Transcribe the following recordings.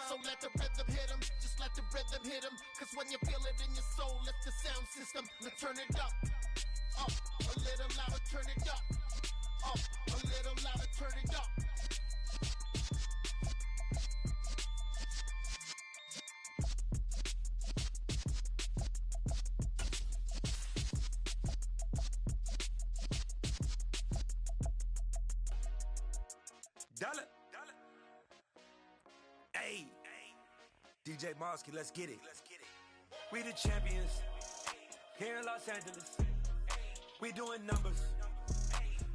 So let the rhythm hit him, just let the rhythm hit him. Cause when you feel it in your soul, lift the sound system. Now turn it up, a little louder, turn it up, a little louder, turn it up. Dollar. Hey, DJ Mosky, let's get it. We the champions here in Los Angeles. We doing numbers,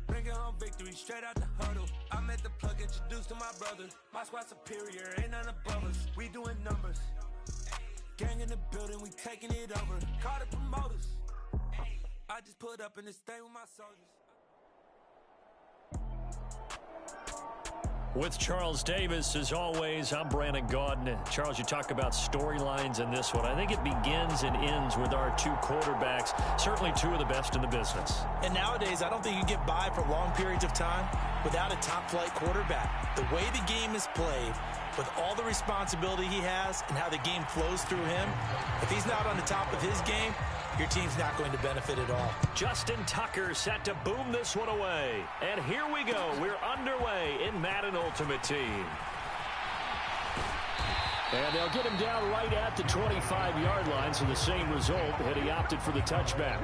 bringing home victory straight out the huddle. I'm at the plug, introduced to my brothers. My squad superior, ain't none above us. We doing numbers, gang in the building, we taking it over. Call the promoters. I just put up in this thing with my soldiers. With Charles Davis, as always, I'm Brandon Gaudin. Charles, you talk about storylines in this one. I think it begins and ends with our two quarterbacks, certainly two of the best in the business. And nowadays, I don't think you get by for long periods of time without a top-flight quarterback. The way the game is played, with all the responsibility he has and how the game flows through him, if he's not on the top of his game, your team's not going to benefit at all. Justin Tucker set to boom this one away. And here we go. We're underway in Madden Ultimate Team. And they'll get him down right at the 25-yard line, so the same result, and he opted for the touchback.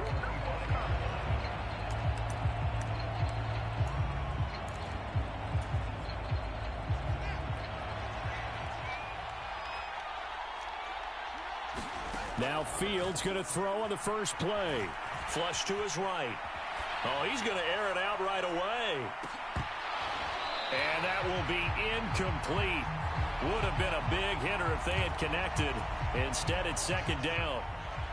Now Fields going to throw on the first play. Flush to his right. Oh, he's going to air it out right away. And that will be incomplete. Would have been a big hitter if they had connected. Instead, it's second down.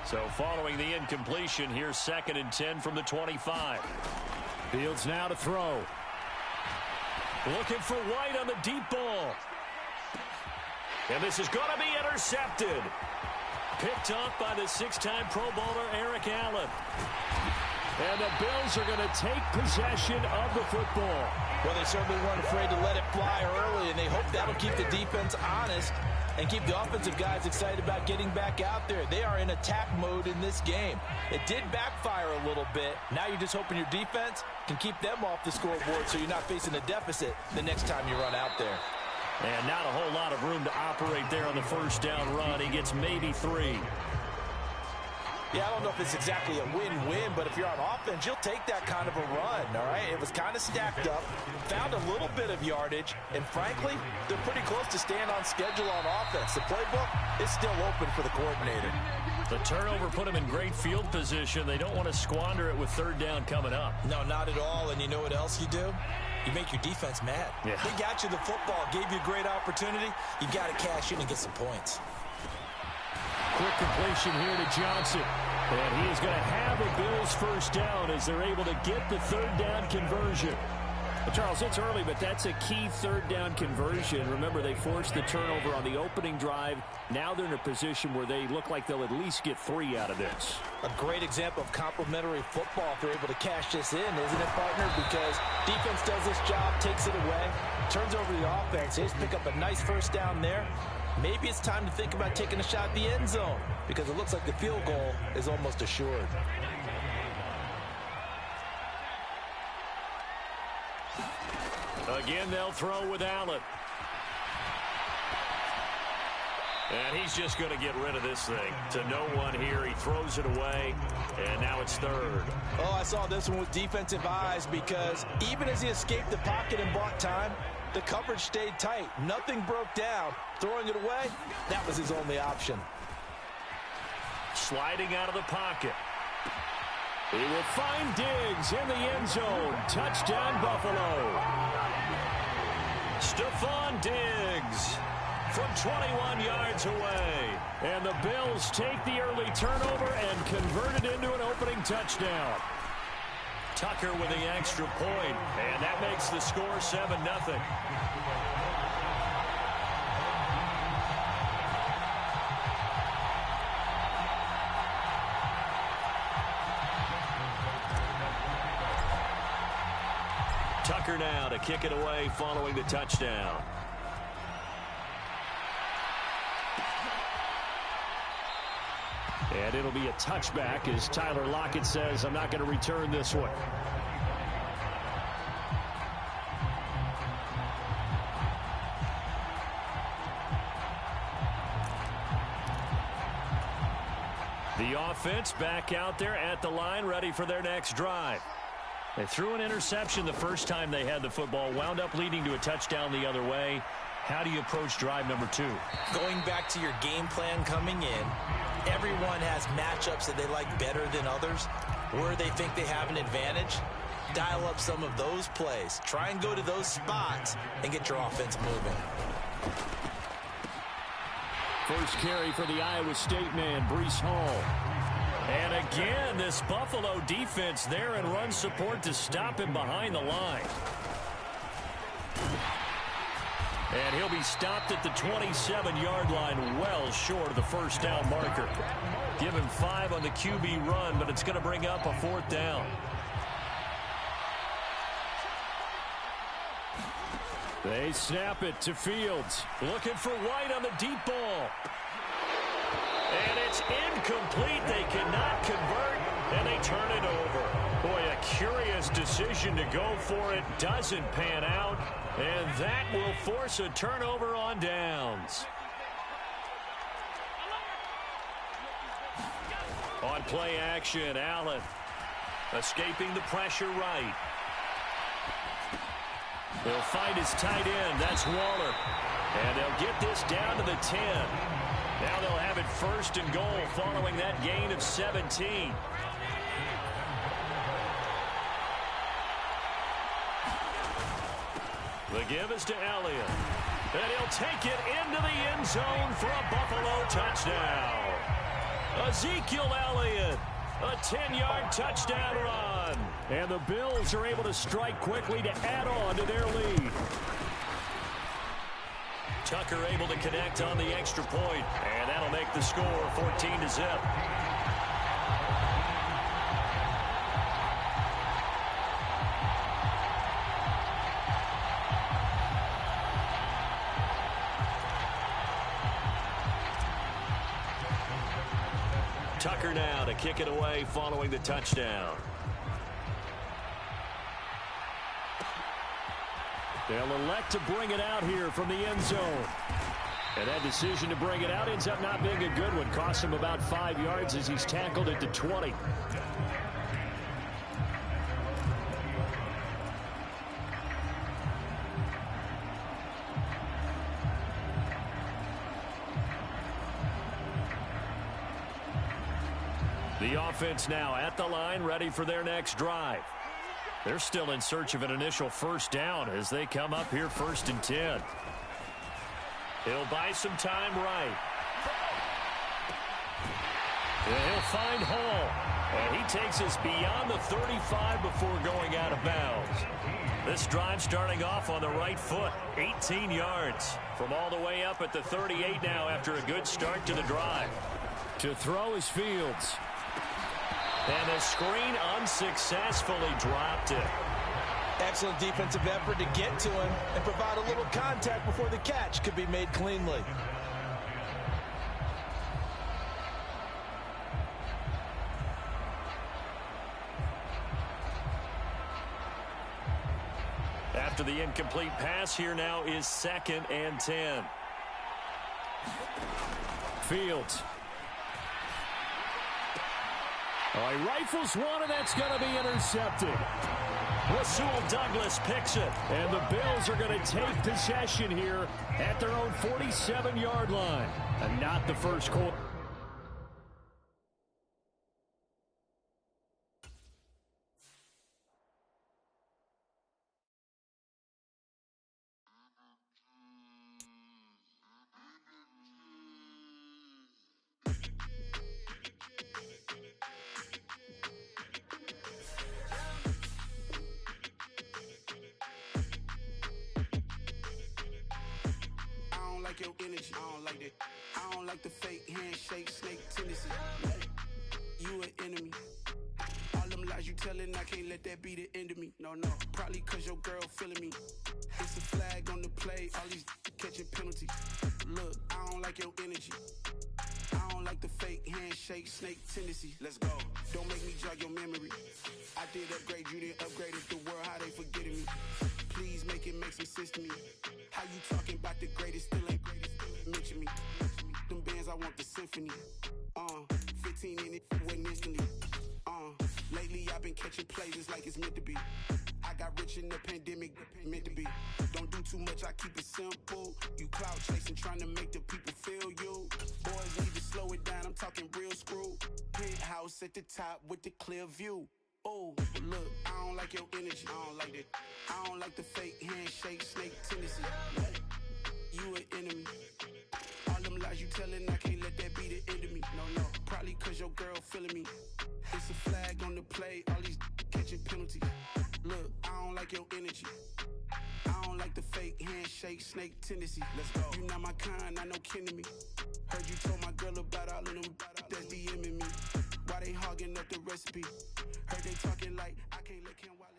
So following the incompletion, here's 2nd and 10 from the 25. Fields now to throw. Looking for White on the deep ball. And this is going to be intercepted. Picked up by the 6-time Pro Bowler Eric Allen. And the Bills are going to take possession of the football. Well, they certainly weren't afraid to let it fly early, and they hope that'll keep the defense honest and keep the offensive guys excited about getting back out there. They are in attack mode in this game. It did backfire a little bit. Now you're just hoping your defense can keep them off the scoreboard so you're not facing a deficit the next time you run out there. And not a whole lot of room to operate there on the first down run. He gets maybe 3. Yeah, I don't know if it's exactly a win-win, but if you're on offense, you'll take that kind of a run, all right? It was kind of stacked up, found a little bit of yardage, and frankly, they're pretty close to staying on schedule on offense. The playbook is still open for the coordinator. The turnover put them in great field position. They don't want to squander it with third down coming up. No, not at all, and you know what else you do? You make your defense mad. Yeah. They got you the football, gave you a great opportunity. You got to cash in and get some points. Quick completion here to Johnson. And he is going to have a Bills first down as they're able to get the third down conversion. Well, Charles, it's early, but that's a key third down conversion. Remember, they forced the turnover on the opening drive. Now they're in a position where they look like they'll at least get 3 out of this. A great example of complementary football if they're able to cash this in, isn't it, partner? Because defense does this job, takes it away, turns over the offense. They just pick up a nice first down there. Maybe it's time to think about taking a shot at the end zone because it looks like the field goal is almost assured. Again, they'll throw with Allen. And he's just going to get rid of this thing to no one here. He throws it away, and now it's third. Oh, I saw this one with defensive eyes because even as he escaped the pocket and bought time, the coverage stayed tight. Nothing broke down. Throwing it away, that was his only option. Sliding out of the pocket. He will find Diggs in the end zone. Touchdown, Buffalo. Stephon Diggs from 21 yards away. And the Bills take the early turnover and convert it into an opening touchdown. Tucker with the extra point, and that makes the score 7-0. Tucker now to kick it away following the touchdown. And it'll be a touchback as Tyler Lockett says, I'm not going to return this one. The offense back out there at the line, ready for their next drive. They threw an interception the first time they had the football, wound up leading to a touchdown the other way. How do you approach drive number 2? Going back to your game plan coming in, everyone has matchups that they like better than others, where they think they have an advantage. Dial up some of those plays. Try and go to those spots and get your offense moving. First carry for the Iowa State man, Breece Hall. And again, this Buffalo defense there in run support to stop him behind the line. And he'll be stopped at the 27-yard line, well short of the first down marker. Give him 5 on the QB run, but it's going to bring up a 4th down. They snap it to Fields. Looking for White on the deep ball. And it's incomplete. They cannot convert, and they turn it over. Boy, a curious decision to go for it. Doesn't pan out, and that will force a turnover on downs. On play action, Allen escaping the pressure right. He'll find his tight end. That's Waller. And they'll get this down to the 10. Now they'll have it 1st and goal following that gain of 17. The give is to Elliott. And he'll take it into the end zone for a Buffalo touchdown. Ezekiel Elliott, a 10-yard touchdown run. And the Bills are able to strike quickly to add on to their lead. Tucker able to connect on the extra point, and that'll make the score 14-0. Tucker now to kick it away following the touchdown. They'll elect to bring it out here from the end zone. And that decision to bring it out ends up not being a good one. Costs him about 5 yards as he's tackled at the 20. The offense now at the line, ready for their next drive. They're still in search of an initial 1st down as they come up here 1st and 10. He'll buy some time right. And he'll find Hall. And he takes us beyond the 35 before going out of bounds. This drive starting off on the right foot. 18 yards from all the way up at the 38 now after a good start to the drive. To throw is Fields. And the screen unsuccessfully dropped it. Excellent defensive effort to get to him and provide a little contact before the catch could be made cleanly. After the incomplete pass, here now is 2nd and 10. Fields. Oh, he rifles one, and that's going to be intercepted. Rasul Douglas picks it, and the Bills are going to take possession here at their own 47-yard line. And not the first quarter. Your energy, I don't like that. I don't like the fake handshake, snake tendency. You an enemy. All them lies you telling, I can't let that be the end of me. No, probably cause your girl feeling me. It's a flag on the play, all these catching penalties. Look, I don't like your energy. I don't like the fake handshake, snake tendency. Let's go. Don't make me jog your memory. I did upgrade, you didn't upgrade it. The world, how they forgetting me. Please make it make some sense to me. How you talking about the greatest, still ain't greatest. Mention me. Them bands, I want the symphony. 15 in it, went instantly. Lately I've been catching plays, it's like it's meant to be. I got rich in the pandemic, meant to be. Don't do too much, I keep it simple. You clout chasing, trying to make the people feel you. Boys need to slow it down, I'm talking real screw. Penthouse at the top with the clear view. Oh, look, I don't like your energy. I don't like that. I don't like the fake handshake, snake tendency. You an enemy. All them lies you telling, I can't let that be the end of me. No, probably cause your girl feeling me. It's a flag on the play, all these catching penalties. Look, I don't like your energy. I don't like the fake handshake, snake tendency. Let's go. You not my kind, I know kin to me. Heard you told my girl about all of them that's DMing me. Why they hogging up the recipe? Heard they talking like I can't let Ken Wallace.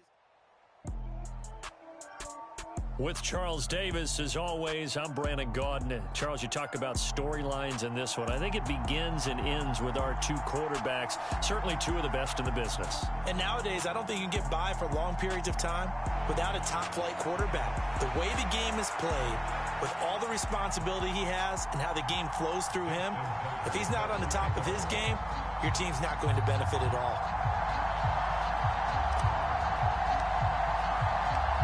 With Charles Davis, as always, I'm Brandon Gaudin. Charles, you talk about storylines in this one. I think it begins and ends with our two quarterbacks, certainly two of the best in the business. And nowadays, I don't think you can get by for long periods of time without a top-flight quarterback. The way the game is played, with all the responsibility he has and how the game flows through him, if he's not on the top of his game, your team's not going to benefit at all.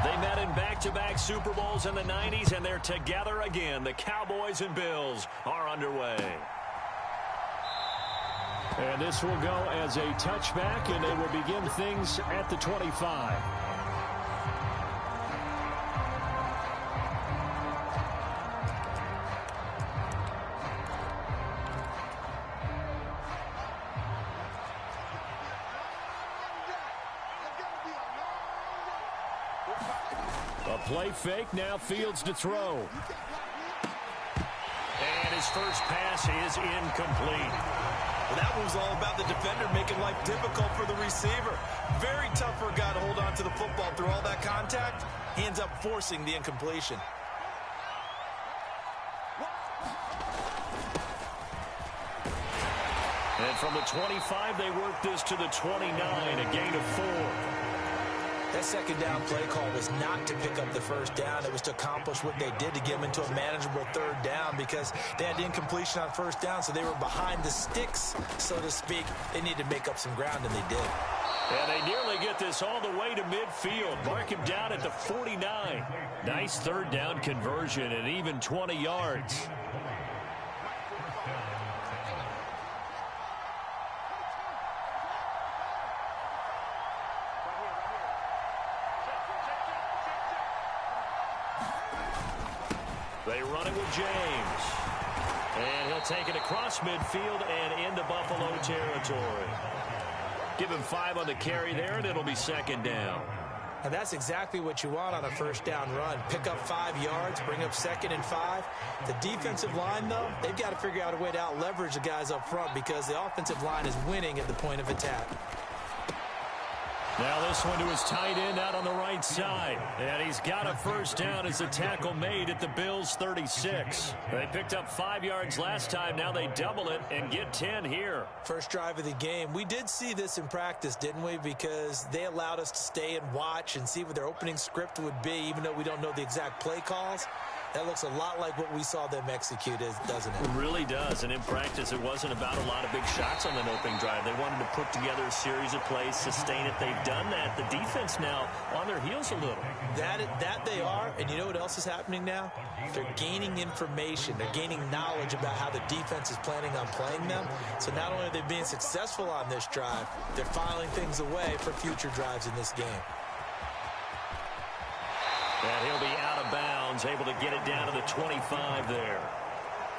They met in back-to-back Super Bowls in the 90s, and they're together again. The Cowboys and Bills are underway. And this will go as a touchback, and they will begin things at the 25. A play fake, now Fields to throw. And his first pass is incomplete. Well, that was all about the defender making life difficult for the receiver. Very tough for a guy to hold on to the football through all that contact. He ends up forcing the incompletion. And from the 25, they work this to the 29, a gain of 4. That second down play call was not to pick up the first down. It was to accomplish what they did to get them into a manageable third down because they had incompletion on first down, so they were behind the sticks, so to speak. They needed to make up some ground, and they did. And they nearly get this all the way to midfield. Mark him down at the 49. Nice third down conversion and even 20 yards. They run it with James. And he'll take it across midfield and into Buffalo territory. Give him 5 on the carry there, and it'll be second down. And that's exactly what you want on a first down run. Pick up 5 yards, bring up 2nd and 5. The defensive line, though, they've got to figure out a way to out-leverage the guys up front because the offensive line is winning at the point of attack. Now this one to his tight end out on the right side. And he's got a first down as the tackle made at the Bills' 36. They picked up 5 yards last time. Now they double it and get 10 here. First drive of the game. We did see this in practice, didn't we? Because they allowed us to stay and watch and see what their opening script would be, even though we don't know the exact play calls. That looks a lot like what we saw them execute, doesn't it? It really does. And in practice, it wasn't about a lot of big shots on that opening drive. They wanted to put together a series of plays, sustain it. They've done that. The defense now on their heels a little. That they are. And you know what else is happening now? They're gaining information. They're gaining knowledge about how the defense is planning on playing them. So not only are they being successful on this drive, they're filing things away for future drives in this game. And he'll be out of bounds, able to get it down to the 25 there.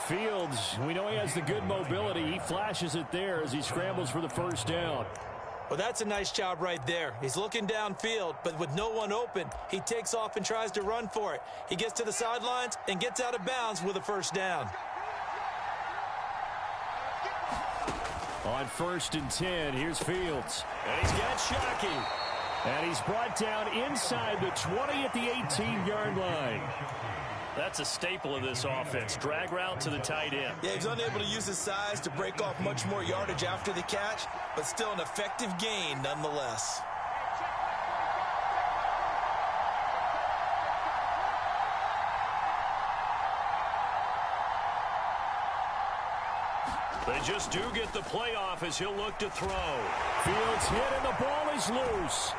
Fields, we know he has the good mobility. He flashes it there as he scrambles for the first down. Well, that's a nice job right there. He's looking downfield, but with no one open, he takes off and tries to run for it. He gets to the sidelines and gets out of bounds with a first down. On 1st and 10, here's Fields. And he's got Shockey. And he's brought down inside the 20 at the 18-yard line. That's a staple of this offense. Drag route to the tight end. Yeah, he's unable to use his size to break off much more yardage after the catch, but still an effective gain nonetheless. They just do get the playoff as he'll look to throw. Fields hit and the ball is loose.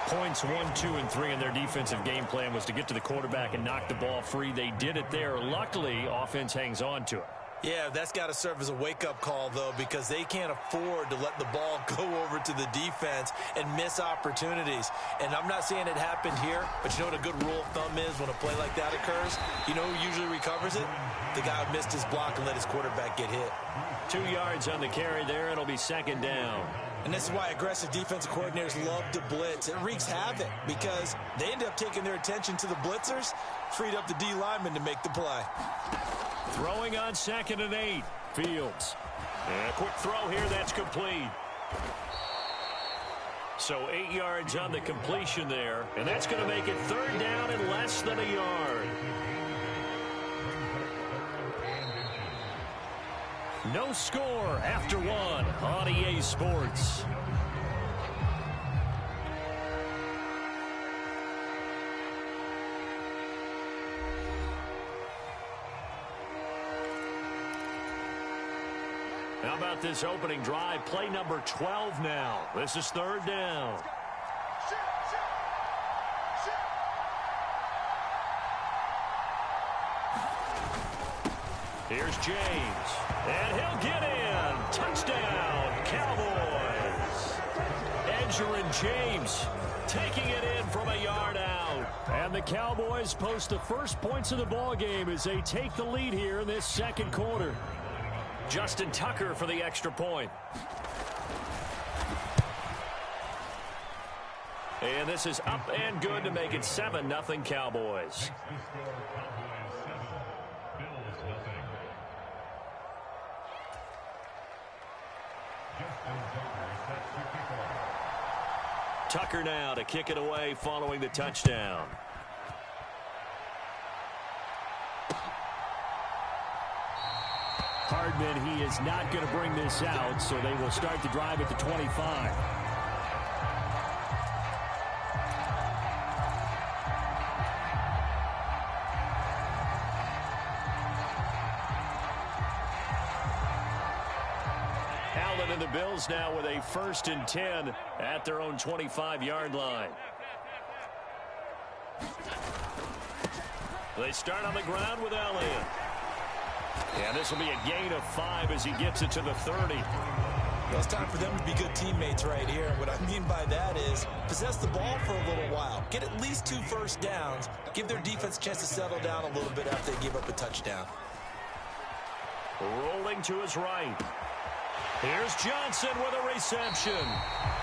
Points 1, 2, and 3 in their defensive game plan was to get to the quarterback and knock the ball free. They did it there. Luckily, offense hangs on to it. Yeah, that's got to serve as a wake-up call, though, because they can't afford to let the ball go over to the defense and miss opportunities. And I'm not saying it happened here, but you know what a good rule of thumb is when a play like that occurs? You know who usually recovers it? The guy who missed his block and let his quarterback get hit. 2 yards on the carry there. It'll be 2nd down. And this is why aggressive defensive coordinators love to blitz. It wreaks havoc because they end up taking their attention to the blitzers, freed up the D lineman to make the play. Throwing on 2nd and 8. Fields. And a quick throw here. That's complete. So 8 yards on the completion there. And that's going to make it 3rd down and less than a yard. No score after 1 on EA Sports. How about this opening drive? Play number 12 now. This is 3rd down. Here's James. And he'll get in. Touchdown, Cowboys. Edgerrin James taking it in from a yard out. And the Cowboys post the first points of the ball game as they take the lead here in this 2nd quarter. Justin Tucker for the extra point. And this is up and good to make it 7-0 Cowboys. Tucker now to kick it away following the touchdown. Hardman, he is not going to bring this out, so they will start the drive at the 25. Allen and the Bills now with a 1st and 10 at their own 25-yard line. They start on the ground with Elliott. And this will be a gain of 5 as he gets it to the 30. Well, it's time for them to be good teammates right here. What I mean by that is possess the ball for a little while. Get at least 2 first downs. Give their defense a chance to settle down a little bit after they give up a touchdown. Rolling to his right. Here's Johnson with a reception.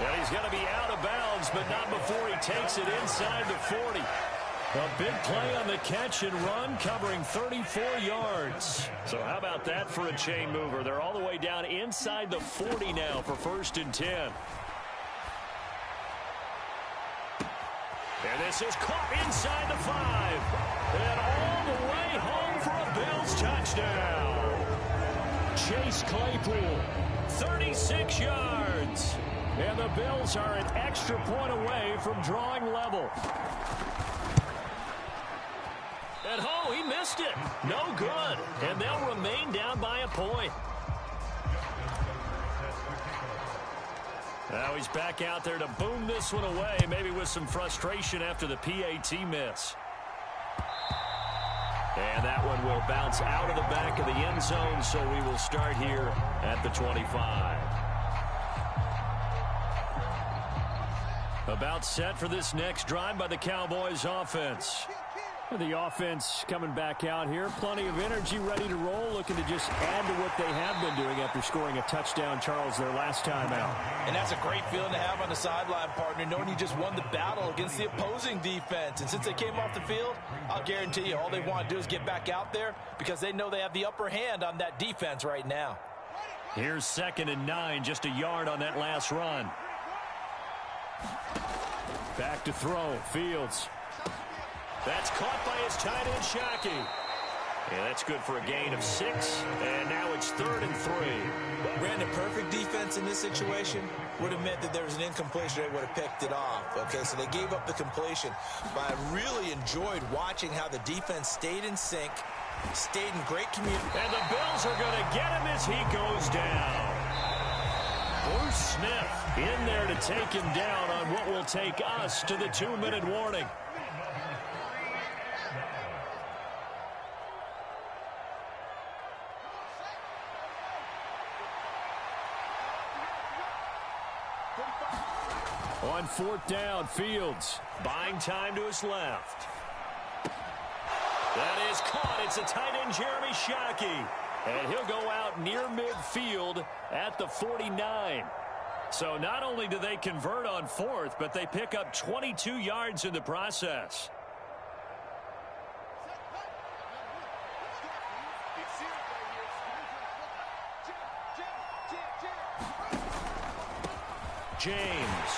And he's going to be out of bounds, but not before he takes it inside the 40. A big play on the catch and run, covering 34 yards. So how about that for a chain mover? They're all the way down inside the 40 now for 1st and 10. And this is caught inside the 5. And all the way home for a Bills touchdown. Chase Claypool, 36 yards. And the Bills are an extra point away from drawing level. And oh, he missed it. No good. And they'll remain down by a point. Now he's back out there to boom this one away, maybe with some frustration after the PAT miss. And that one will bounce out of the back of the end zone, so we will start here at the 25. About set for this next drive by the Cowboys offense. The offense coming back out here. Plenty of energy, ready to roll, looking to just add to what they have been doing after scoring a touchdown, Charles, their last time out. And that's a great feeling to have on the sideline, partner, knowing you just won the battle against the opposing defense. And since they came off the field, I'll guarantee you all they want to do is get back out there because they know they have the upper hand on that defense right now. Here's 2nd and 9, just a yard on that last run. Back to throw, Fields. That's caught by his tight end, Shockey. Yeah, that's good for a gain of 6, and now it's 3rd and 3. Brandon, perfect defense in this situation would have meant that there was an incompletion. They would have picked it off. Okay, so they gave up the completion. But I really enjoyed watching how the defense stayed in sync, stayed in great communication. And the Bills are going to get him as he goes down. Bruce Smith in there to take him down on what will take us to the 2-minute warning. On 4th down, Fields buying time to his left. That is caught. It's a tight end, Jeremy Shockey. And he'll go out near midfield at the 49. So not only do they convert on 4th, but they pick up 22 yards in the process. James.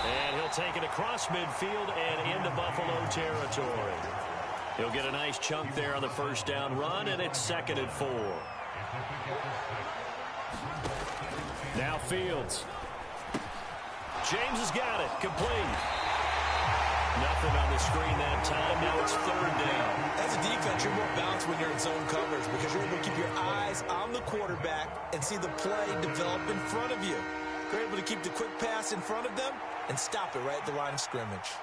And he'll take it across midfield and into Buffalo territory. He'll get a nice chunk there on the 1st down run, and it's 2nd and 4. Now Fields. James has got it. Complete. Nothing on the screen that time. Now it's 3rd down. As a defense, you're more balanced when you're in zone coverage because you're able to keep your eyes on the quarterback and see the play develop in front of you. You're able to keep the quick pass in front of them and stop it right at the line of scrimmage.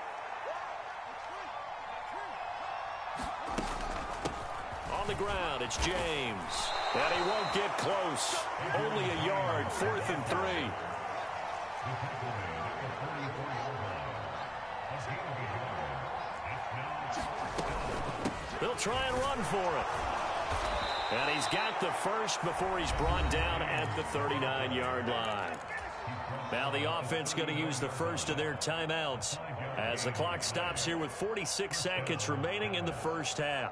On the ground, it's James. And he won't get close. Only a yard, 4th and 3. They'll try and run for it. And he's got the first before he's brought down at the 39-yard line. Now the offense going to use the first of their timeouts as the clock stops here with 46 seconds remaining in the 1st half.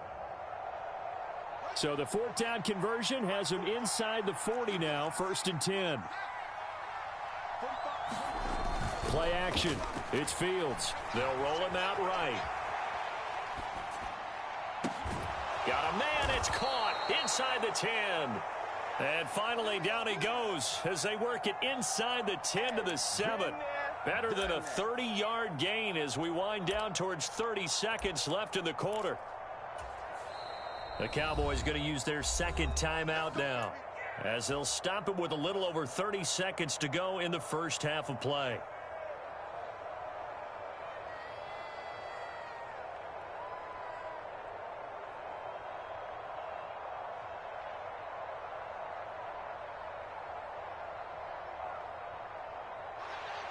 So the 4th down conversion has him inside the 40 now, 1st and 10. Play action. It's Fields. They'll roll him out right. Got a man. It's caught inside the 10. And finally, down he goes as they work it inside the 10 to the 7. Better than a 30-yard gain as we wind down towards 30 seconds left in the quarter. The Cowboys going to use their 2nd timeout now as they'll stop it with a little over 30 seconds to go in the 1st half of play.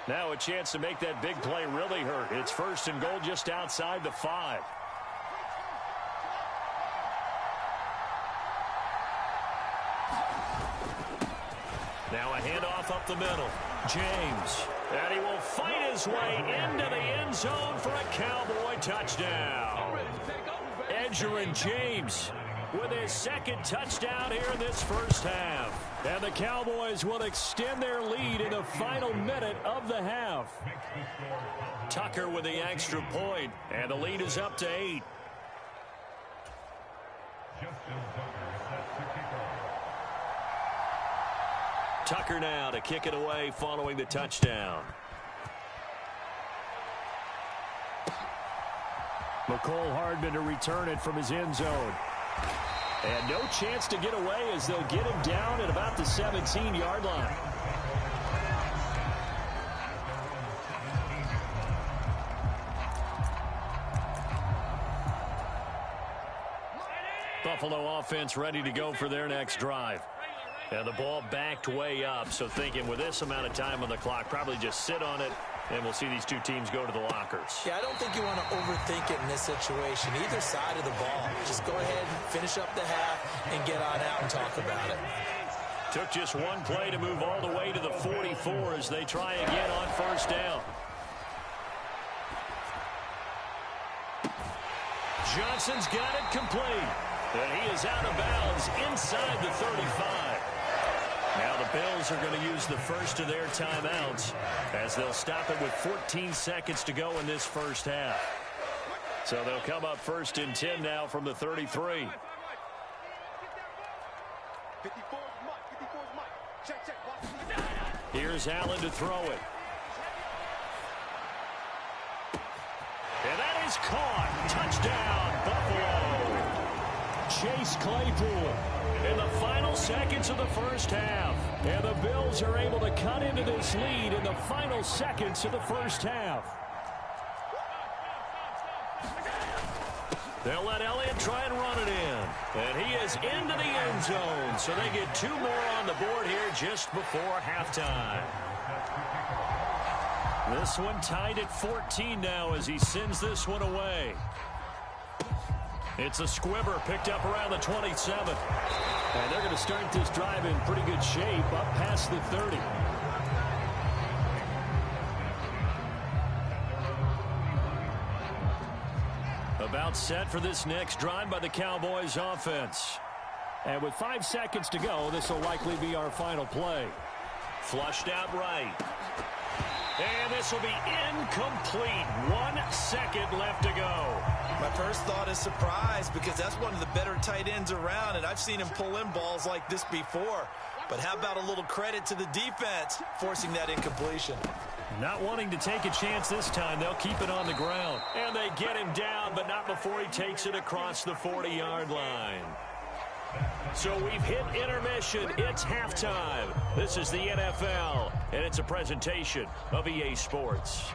Now a chance to make that big play really hurt. It's 1st and goal just outside the 5. Now a handoff up the middle. James. And he will fight his way into the end zone for a Cowboy touchdown. Edgerrin James with his 2nd touchdown here in this 1st half. And the Cowboys will extend their lead in the final minute of the half. Tucker with the extra point, and the lead is up to 8. Tucker now to kick it away following the touchdown. McCole Hardman to return it from his end zone. And no chance to get away as they'll get him down at about the 17-yard line. Buffalo offense ready to go for their next drive. And the ball backed way up, so thinking with this amount of time on the clock, probably just sit on it, and we'll see these two teams go to the lockers. Yeah, I don't think you want to overthink it in this situation. Either side of the ball. Just go ahead, finish up the half, and get on out and talk about it. Took just one play to move all the way to the 44 as they try again on 1st down. Johnson's got it complete. And he is out of bounds inside the 35. Now the Bills are going to use the first of their timeouts as they'll stop it with 14 seconds to go in this first half. So they'll come up first and 10 now from the 33. Here's Allen to throw it. And that is caught. Touchdown, Buffalo. Chase Claypool in the final seconds of the first half. And the Bills are able to cut into this lead in the final seconds of the first half. They'll let Elliott try and run it in. And he is into the end zone. So they get 2 more on the board here just before halftime. This one tied at 14 now as he sends this one away. It's a squibber picked up around the 27. And they're going to start this drive in pretty good shape up past the 30. About set for this next drive by the Cowboys offense. And with 5 seconds to go, this will likely be our final play. Flushed out right. And this will be incomplete. 1 second left to go. My first thought is surprise because that's one of the better tight ends around, and I've seen him pull in balls like this before. But how about a little credit to the defense forcing that incompletion? Not wanting to take a chance this time, they'll keep it on the ground. And they get him down, but not before he takes it across the 40-yard line. So we've hit intermission. It's halftime. This is the NFL, and it's a presentation of EA Sports.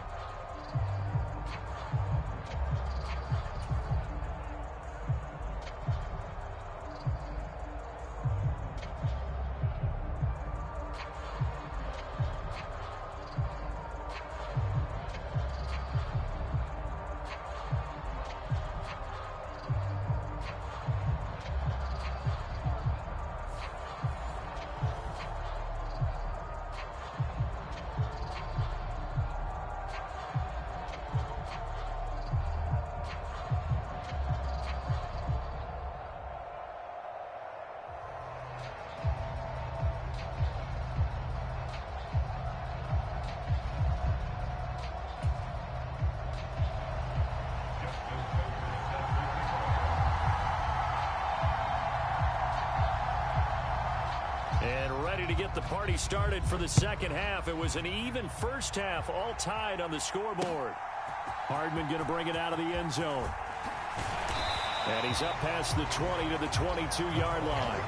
Ready to get the party started for the second half. It was an even first half, all tied on the scoreboard. Hardman going to bring it out of the end zone. And he's up past the 20 to the 22-yard line.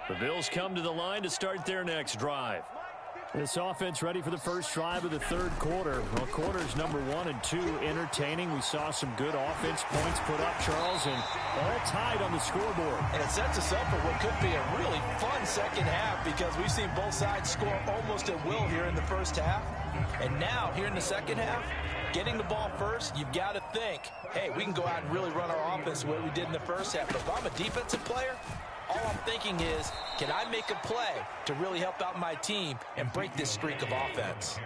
The Bills come to the line to start their next drive. This offense ready for the first drive of the third quarter. Well, quarters number 1 and 2 entertaining. We saw some good offense points put up, Charles, and all tied on the scoreboard. And it sets us up for what could be a really fun second half because we've seen both sides score almost at will here in the first half. And now, here in the second half, getting the ball first, you've got to think, hey, we can go out and really run our offense the way we did in the first half. But if I'm a defensive player, all I'm thinking is, can I make a play to really help out my team and break this streak of offense?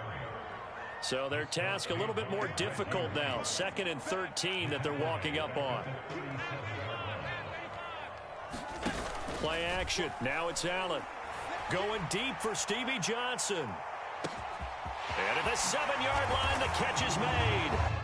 So their task a little bit more difficult now. 2nd and 13 that they're walking up on. Play action. Now it's Allen. Going deep for Stevie Johnson. And at the 7-yard line, the catch is made.